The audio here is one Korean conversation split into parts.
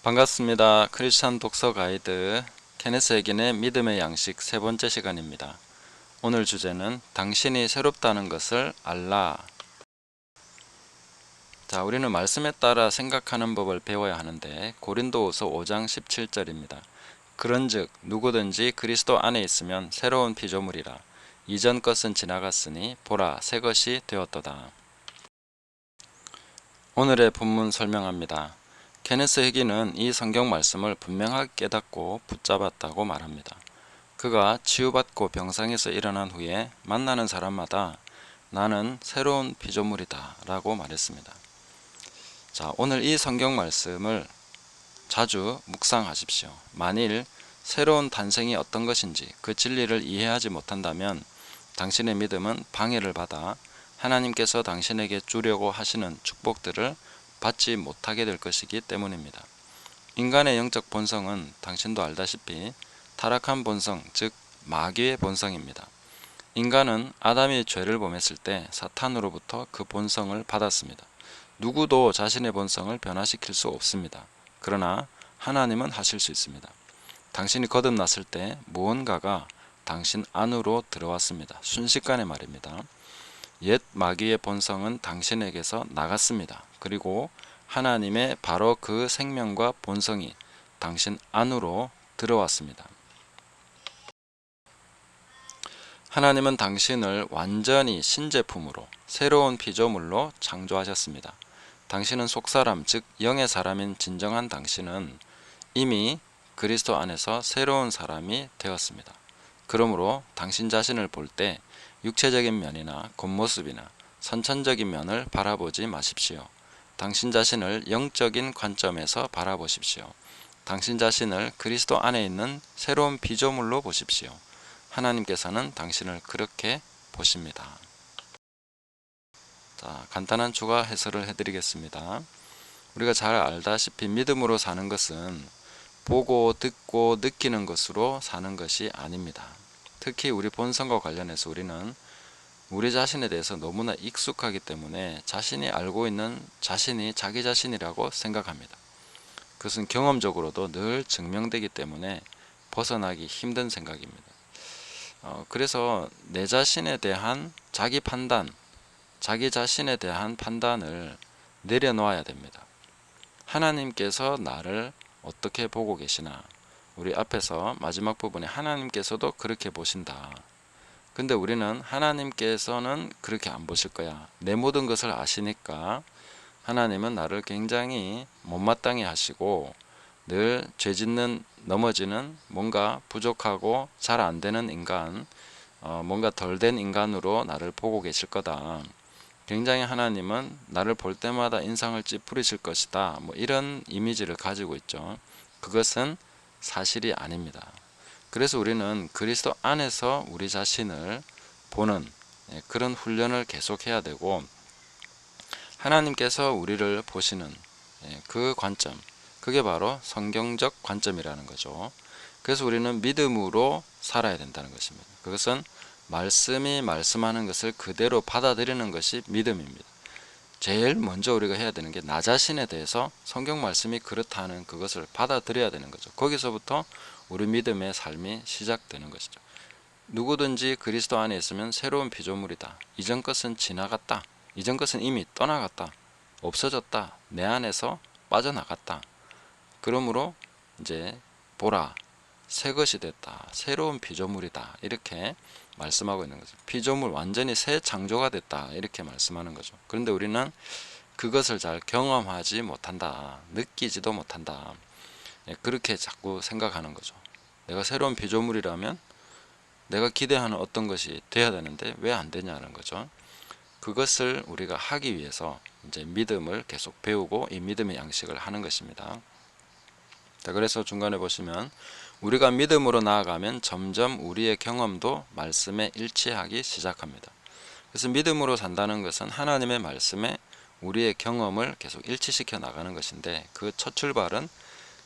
반갑습니다. 크리스찬 독서 가이드 케네스 해긴의 믿음의 양식 세 번째 시간입니다. 오늘 주제는 당신이 새롭다는 것을 알라. 자, 우리는 말씀에 따라 생각하는 법을 배워야 하는데 고린도후서 5장 17절입니다. 그런즉 누구든지 그리스도 안에 있으면 새로운 피조물이라. 이전 것은 지나갔으니 보라 새 것이 되었도다. 오늘의 본문 설명합니다. 케네스 해긴은 이 성경 말씀을 분명하게 깨닫고 붙잡았다고 말합니다. 그가 치유받고 병상에서 일어난 후에 만나는 사람마다 나는 새로운 피조물이다 라고 말했습니다. 자, 오늘 이 성경 말씀을 자주 묵상하십시오. 만일 새로운 탄생이 어떤 것인지 그 진리를 이해하지 못한다면 당신의 믿음은 방해를 받아 하나님께서 당신에게 주려고 하시는 축복들을 받지 못하게 될 것이기 때문입니다. 인간의 영적 본성은 당신도 알다시피 타락한 본성, 즉 마귀의 본성입니다. 인간은 아담이 죄를 범했을 때 사탄으로부터 그 본성을 받았습니다. 누구도 자신의 본성을 변화시킬 수 없습니다. 그러나 하나님은 하실 수 있습니다. 당신이 거듭났을 때 무언가가 당신 안으로 들어왔습니다. 순식간에 말입니다. 옛 마귀의 본성은 당신에게서 나갔습니다. 그리고 하나님의 바로 그 생명과 본성이 당신 안으로 들어왔습니다. 하나님은 당신을 완전히 신제품으로 새로운 피조물로 창조하셨습니다. 당신은 속사람, 즉 영의 사람인 진정한 당신은 이미 그리스도 안에서 새로운 사람이 되었습니다. 그러므로 당신 자신을 볼 때 육체적인 면이나 겉모습이나 선천적인 면을 바라보지 마십시오. 당신 자신을 영적인 관점에서 바라보십시오. 당신 자신을 그리스도 안에 있는 새로운 피조물로 보십시오. 하나님께서는 당신을 그렇게 보십니다. 자, 간단한 추가 해설을 해드리겠습니다. 우리가 잘 알다시피 믿음으로 사는 것은 보고 듣고 느끼는 것으로 사는 것이 아닙니다. 특히 우리 본성과 관련해서 우리는 우리 자신에 대해서 너무나 익숙하기 때문에 자신이 알고 있는 자신이 자기 자신이라고 생각합니다. 그것은 경험적으로도 늘 증명되기 때문에 벗어나기 힘든 생각입니다. 그래서 내 자신에 대한 자기 판단, 자기 자신에 대한 판단을 내려놓아야 됩니다. 하나님께서 나를 어떻게 보고 계시나? 우리 앞에서 마지막 부분에 하나님께서도 그렇게 보신다. 근데 우리는 하나님께서는 그렇게 안 보실 거야. 내 모든 것을 아시니까 하나님은 나를 굉장히 못마땅해 하시고 늘 죄짓는, 넘어지는, 뭔가 부족하고 잘 안 되는 인간, 뭔가 덜 된 인간으로 나를 보고 계실 거다. 굉장히 하나님은 나를 볼 때마다 인상을 찌푸리실 것이다. 뭐 이런 이미지를 가지고 있죠. 그것은 사실이 아닙니다. 그래서 우리는 그리스도 안에서 우리 자신을 보는 그런 훈련을 계속해야 되고, 하나님께서 우리를 보시는 그 관점, 그게 바로 성경적 관점이라는 거죠. 그래서 우리는 믿음으로 살아야 된다는 것입니다. 그것은 말씀이 말씀하는 것을 그대로 받아들이는 것이 믿음입니다. 제일 먼저 우리가 해야 되는 게 나 자신에 대해서 성경 말씀이 그렇다는 그것을 받아들여야 되는 거죠. 거기서부터 우리 믿음의 삶이 시작되는 것이죠. 누구든지 그리스도 안에 있으면 새로운 피조물이다. 이전 것은 지나갔다. 이전 것은 이미 떠나갔다. 없어졌다. 내 안에서 빠져나갔다. 그러므로 이제 보라, 새 것이 됐다. 새로운 피조물이다. 이렇게 말씀하고 있는 거죠. 피조물, 완전히 새 창조가 됐다. 이렇게 말씀하는 거죠. 그런데 우리는 그것을 잘 경험하지 못한다. 느끼지도 못한다. 그렇게 자꾸 생각하는 거죠. 내가 새로운 피조물이라면 내가 기대하는 어떤 것이 돼야 되는데 왜 안 되냐는 거죠. 그것을 우리가 하기 위해서 이제 믿음을 계속 배우고 이 믿음의 양식을 하는 것입니다. 자, 그래서 중간에 보시면 우리가 믿음으로 나아가면 점점 우리의 경험도 말씀에 일치하기 시작합니다. 그래서 믿음으로 산다는 것은 하나님의 말씀에 우리의 경험을 계속 일치시켜 나가는 것인데, 그 첫 출발은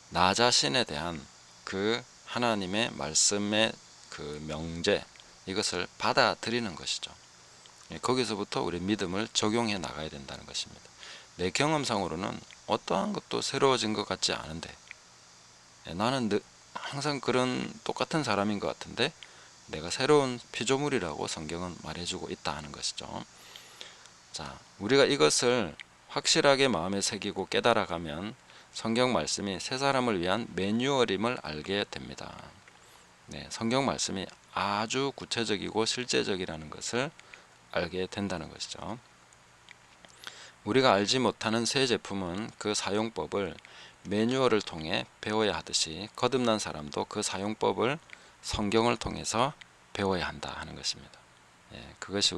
나 자신에 대한 그 하나님의 말씀의 그 명제, 이것을 받아들이는 것이죠. 거기서부터 우리 믿음을 적용해 나가야 된다는 것입니다. 내 경험상으로는 어떠한 것도 새로워진 것 같지 않은데 나는 항상 그런 똑같은 사람인 것 같은데 내가 새로운 피조물이라고 성경은 말해주고 있다 하는 것이죠. 자, 우리가 이것을 확실하게 마음에 새기고 깨달아가면 성경 말씀이 새 사람을 위한 매뉴얼임을 알게 됩니다. 네, 성경 말씀이 아주 구체적이고 실제적이라는 것을 알게 된다는 것이죠. 우리가 알지 못하는 새 제품은 그 사용법을 매뉴얼을 통해 배워야 하듯이 거듭난 사람도 그 사용법을 성경을 통해서 배워야 한다 하는 것입니다. 그것이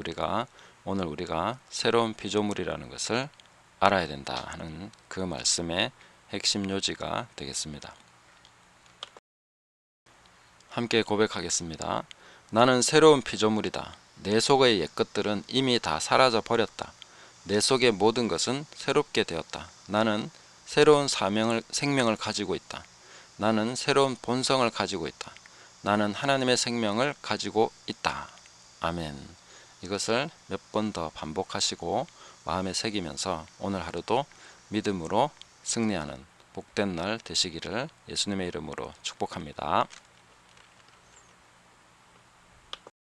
오늘 우리가 새로운 피조물이라는 것을 알아야 된다 하는 그 말씀의 핵심 요지가 되겠습니다. 함께 고백하겠습니다. 나는 새로운 피조물이다. 내 속의 옛 것들은 이미 다 사라져 버렸다. 내 속의 모든 것은 새롭게 되었다. 나는 새로운 생명을 가지고 있다. 나는 새로운 본성을 가지고 있다. 나는 하나님의 생명을 가지고 있다. 아멘. 이것을 몇 번 더 반복하시고 마음에 새기면서 오늘 하루도 믿음으로 승리하는 복된 날 되시기를 예수님의 이름으로 축복합니다.